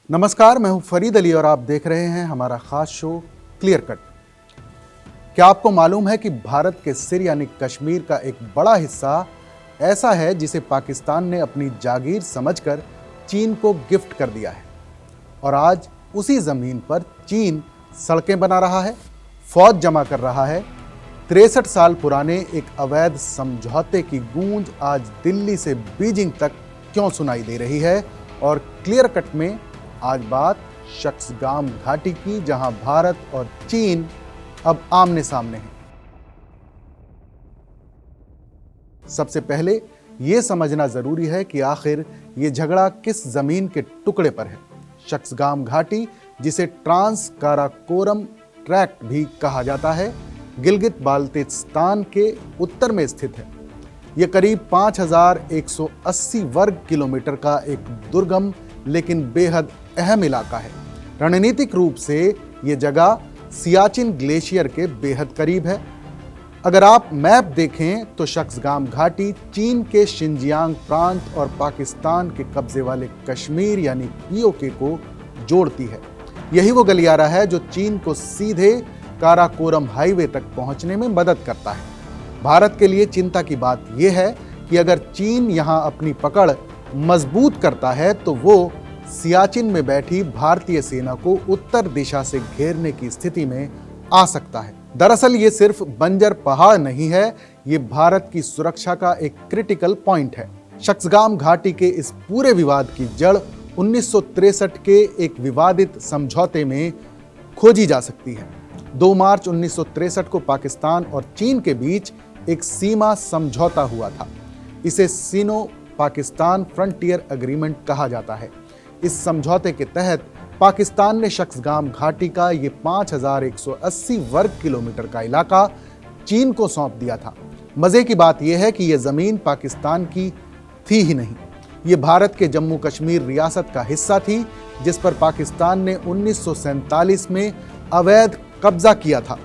नमस्कार, मैं हूं फरीद अली और आप देख रहे हैं हमारा खास शो क्लियर कट। क्या आपको मालूम है कि भारत के सिर यानी कश्मीर का एक बड़ा हिस्सा ऐसा है जिसे पाकिस्तान ने अपनी जागीर समझकर चीन को गिफ्ट कर दिया है और आज उसी जमीन पर चीन सड़कें बना रहा है, फौज जमा कर रहा है। 63 साल पुराने एक अवैध समझौते की गूंज आज दिल्ली से बीजिंग तक क्यों सुनाई दे रही है? और क्लियर कट में आज बात शक्सगाम घाटी की, जहां भारत और चीन अब आमने सामने हैं। सबसे पहले यह समझना जरूरी है कि आखिर यह झगड़ा किस जमीन के टुकड़े पर है। शक्सगाम घाटी, जिसे ट्रांस काराकोरम ट्रैक्ट भी कहा जाता है, गिलगित बाल्टिस्तान के उत्तर में स्थित है। यह करीब 5180 वर्ग किलोमीटर का एक दुर्गम लेकिन बेहद अहम इलाका है। रणनीतिक रूप से यह जगह सियाचिन ग्लेशियर के बेहद करीब है। अगर आप मैप देखें तो शक्सगाम घाटी चीन के शिनजियांग प्रांत और पाकिस्तान के कब्जे वाले कश्मीर यानी पीओके को जोड़ती है। यही वो गलियारा है जो चीन को सीधे काराकोरम हाईवे तक पहुंचने में मदद करता है। भारत के लिए चिंता की बात यह है कि अगर चीन यहां अपनी पकड़ मजबूत करता है तो वो सियाचिन में बैठी भारतीय सेना को उत्तर दिशा से घेरने की स्थिति में आ सकता है। दरअसल ये सिर्फ बंजर पहाड़ नहीं है, ये भारत की सुरक्षा का एक क्रिटिकल पॉइंट है। शक्सगाम घाटी के इस पूरे विवाद की जड़ 1963 के एक विवादित समझौते में खोजी जा सकती है। 2 मार्च 1963 को पाकिस्तान और चीन के बीच एक सीमा समझौता हुआ था। इसे सिनो पाकिस्तान फ्रंटियर एग्रीमेंट कहा जाता है। इस समझौते के तहत पाकिस्तान ने शक्सगाम घाटी का ये 5180 वर्ग किलोमीटर का इलाका चीन को सौंप दिया था। मजे की बात यह है कि यह जमीन पाकिस्तान की थी ही नहीं, ये भारत के जम्मू कश्मीर रियासत का हिस्सा थी, जिस पर पाकिस्तान ने 1947 में अवैध कब्जा किया था।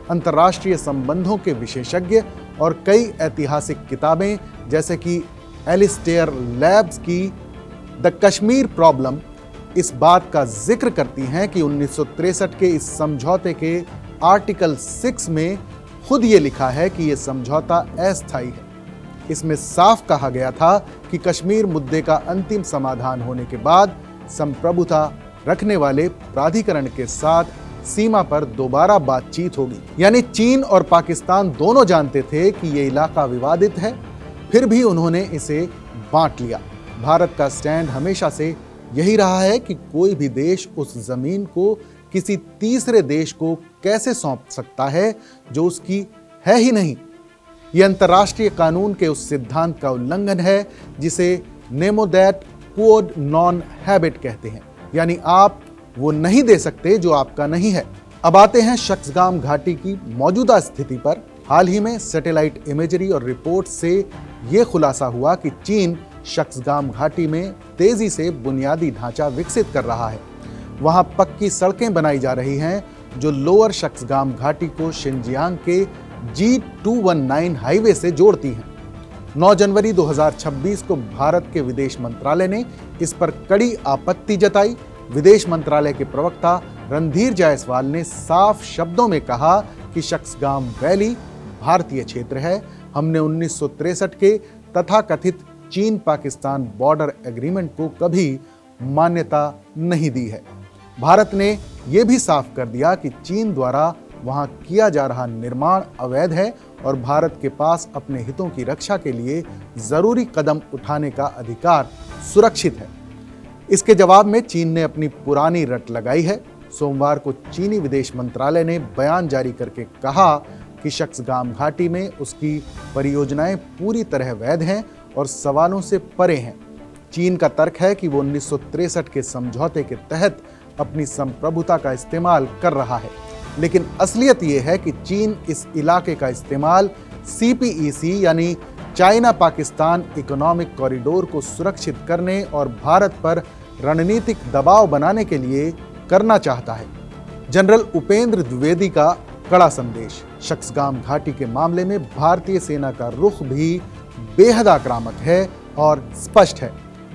अंतर्राष्ट्रीय संबंधों के विशेषज्ञ और कई ऐतिहासिक किताबें जैसे कि एलिस्टेयर लैब्स की द कश्मीर प्रॉब्लम इस बात का जिक्र करती हैं कि 1963 के इस समझौते के आर्टिकल 6 में खुद ये लिखा है कि यह समझौता अस्थायी है। इसमें साफ कहा गया था कि कश्मीर मुद्दे का अंतिम समाधान होने के बाद संप्रभुता रखने वाले प्राधिकरण के साथ सीमा पर दोबारा बातचीत होगी। यानी चीन और पाकिस्तान दोनों जानते थे कि यह इलाका विवादित है, फिर भी उन्होंने इसे बांट लिया। भारत का स्टैंड हमेशा से यही रहा है कि कोई भी देश उस जमीन को किसी तीसरे देश को कैसे सौंप सकता है जो उसकी है ही नहीं। यह अंतर्राष्ट्रीय कानून के उस सिद्धांत का उल्लंघन है जिसे नेमो दैट क्वोड नॉन हैबिट कहते हैं, यानी आप वो नहीं दे सकते जो आपका नहीं है। अब आते हैं शक्सगाम घाटी की मौजूदा स्थिति पर। हाल ही में सैटेलाइट इमेजरी और रिपोर्ट से यह खुलासा हुआ कि चीन शक्सगाम घाटी में तेजी से बुनियादी ढांचा विकसित कर रहा है। वहां पक्की सड़कें बनाई जा रही हैं जो लोअर शक्सगाम घाटी को शिनजियांग के G219 हाईवे से जोड़ती हैं। 9 जनवरी 2026 को भारत के विदेश मंत्रालय ने इस पर कड़ी आपत्ति जताई। विदेश मंत्रालय के प्रवक्ता रणधीर जायसवाल ने साफ शब्दों में कहा कि शक्सगाम वैली भारतीय क्षेत्र है। हमने 1963 के तथाकथित चीन पाकिस्तान बॉर्डर एग्रीमेंट को कभी मान्यता नहीं दी है। भारत ने यह भी साफ कर दिया कि चीन द्वारा वहां किया जा रहा निर्माण अवैध है और भारत के पास अपने हितों की रक्षा के लिए जरूरी कदम उठाने का अधिकार सुरक्षित है। इसके जवाब में चीन ने अपनी पुरानी रट लगाई है। सोमवार को चीनी विदेश मंत्रालय ने बयान जारी करके कहा कि शक्सगाम घाटी में उसकी परियोजनाएं पूरी तरह वैध हैं और सवालों से परे हैं। चीन का तर्क है कि वो 1963 के समझौते के तहत अपनी संप्रभुता का इस्तेमाल कर रहा है, लेकिन असलियत ये है कि चीन इस इलाके का इस्तेमाल CPEC यानी चाइना पाकिस्तान इकोनॉमिक कॉरिडोर को सुरक्षित करने और भारत पर रणनीतिक दबाव बनाने के लिए करना चाहता है। जनरल उपेंद्र द्विवेदी का कड़ा संदेश। शक्सगाम घाटी के मामले में भारतीय सेना का रुख भी बेहद आक्रामक है और स्पष्ट है।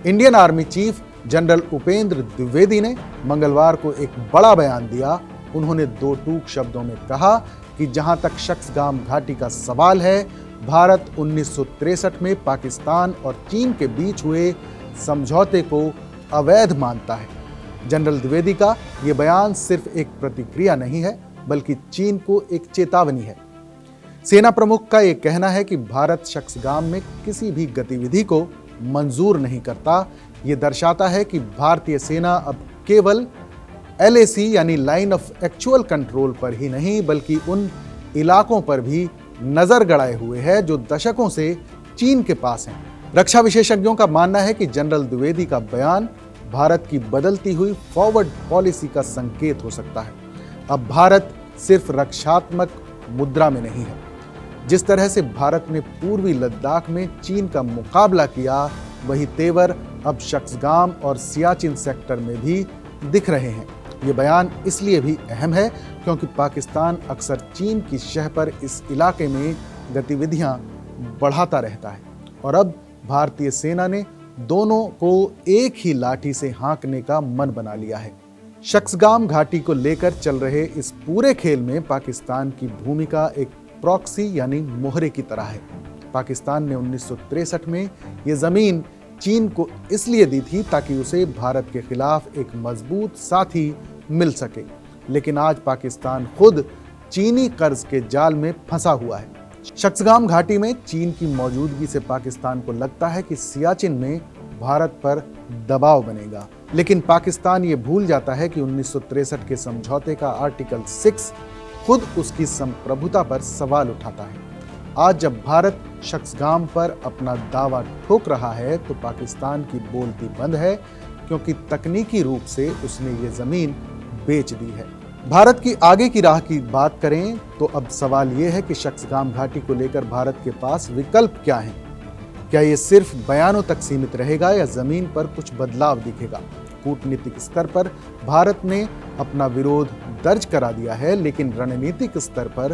Indian army chief general Upendra Dwivedi ने मंगलवार को एक बड़ा बयान दिया। उन्होंने दो टूक शब्दों में कहा कि जहां तक शक्सगाम घाटी का सवाल है, भारत 1963 में पाकिस्तान और चीन के बीच हुए समझौते को अवैध मानता है। जनरल द्विवेदी का यह बयान सिर्फ एक प्रतिक्रिया नहीं है, बल्कि चीन को एक चेतावनी है। सेना प्रमुख का यह कहना है कि भारत शक्सगाम में किसी भी गतिविधि को मंजूर नहीं करता। यह दर्शाता है कि भारतीय सेना अब केवल LAC यानी लाइन ऑफ एक्चुअल कंट्रोल पर ही नहीं, बल्कि उन इलाकों पर भी नजर गड़ाए हुए है जो दशकों से चीन के पास हैं। रक्षा विशेषज्ञों का मानना है कि जनरल द्विवेदी का बयान भारत की बदलती हुई फॉरवर्ड पॉलिसी का संकेत हो सकता है। अब भारत सिर्फ रक्षात्मक मुद्रा में नहीं है। जिस तरह से भारत ने पूर्वी लद्दाख में चीन का मुकाबला किया, वही तेवर अब शक्सगाम और सियाचिन सेक्टर में भी दिख रहे हैं। ये बयान इसलिए भी अहम है क्योंकि पाकिस्तान अक्सर चीन की शह पर इस इलाके में गतिविधियां बढ़ाता रहता है और अब भारतीय सेना ने दोनों को एक ही लाठी से हाँकने का मन बना लिया है। शक्सगाम घाटी को लेकर चल रहे इस पूरे खेल में पाकिस्तान की भूमिका एक प्रॉक्सी यानी मोहरे की तरह है। पाकिस्तान ने 1963 में ये जमीन चीन को इसलिए दी थी ताकि उसे भारत के खिलाफ एक मजबूत साथी मिल सके, लेकिन आज पाकिस्तान खुद चीनी कर्ज के जाल में फंसा हुआ है। शक्सगाम घाटी में चीन की मौजूदगी से पाकिस्तान को लगता है कि सियाचिन में भारत पर दबाव बनेगा, लेकिन पाकिस्तान ये भूल जाता है कि 1963 के समझौते का आर्टिकल 6 खुद उसकी संप्रभुता पर सवाल उठाता है। आज जब भारत शक्सगाम पर अपना दावा ठोक रहा है तो पाकिस्तान की बोलती बंद है, क्योंकि तकनीकी रूप से उसने ये जमीन बेच दी है। भारत की आगे की राह की बात करें तो अब सवाल ये है कि शक्सगाम घाटी को लेकर भारत के पास विकल्प क्या हैं? क्या ये सिर्फ बयानों तक सीमित रहेगा या जमीन पर कुछ बदलाव दिखेगा? कूटनीतिक स्तर पर भारत ने अपना विरोध दर्ज करा दिया है, लेकिन रणनीतिक स्तर पर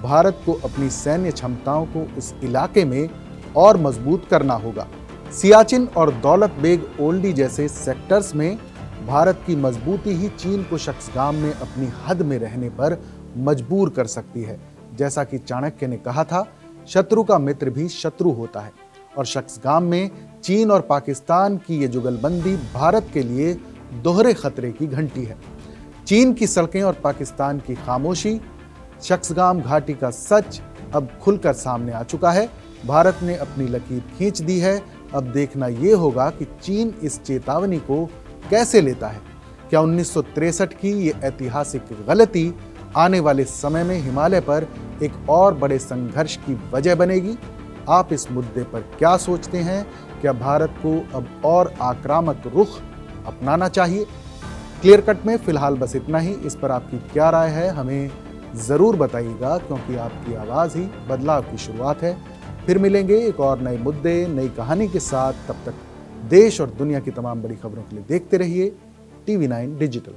भारत को अपनी सैन्य क्षमताओं को इस इलाके में और मजबूत करना होगा। सियाचिन और दौलत बेग ओल्डी जैसे सेक्टर्स में भारत की मजबूती ही चीन को शक्सगाम में अपनी हद में रहने पर मजबूर कर सकती है। जैसा कि चाणक्य ने कहा था, शत्रु का मित्र भी शत्रु होता है, और शक्सगाम में चीन और पाकिस्तान की ये जुगलबंदी भारत के लिए दोहरे खतरे की घंटी है। चीन की सड़कें और पाकिस्तान की खामोशी, शक्सगाम घाटी का सच अब खुलकर सामने आ चुका है। भारत ने अपनी लकीर खींच दी है। अब देखना यह होगा कि चीन इस चेतावनी को कैसे लेता है। क्या 1963 की ये ऐतिहासिक गलती आने वाले समय में हिमालय पर एक और बड़े संघर्ष की वजह बनेगी? आप इस मुद्दे पर क्या सोचते हैं? क्या भारत को अब और आक्रामक रुख अपनाना चाहिए? क्लियर कट में फिलहाल बस इतना ही। इस पर आपकी क्या राय है, हमें ज़रूर बताइएगा, क्योंकि आपकी आवाज़ ही बदलाव की शुरुआत है। फिर मिलेंगे एक और नए मुद्दे, नई कहानी के साथ। तब तक देश और दुनिया की तमाम बड़ी खबरों के लिए देखते रहिए TV9 डिजिटल।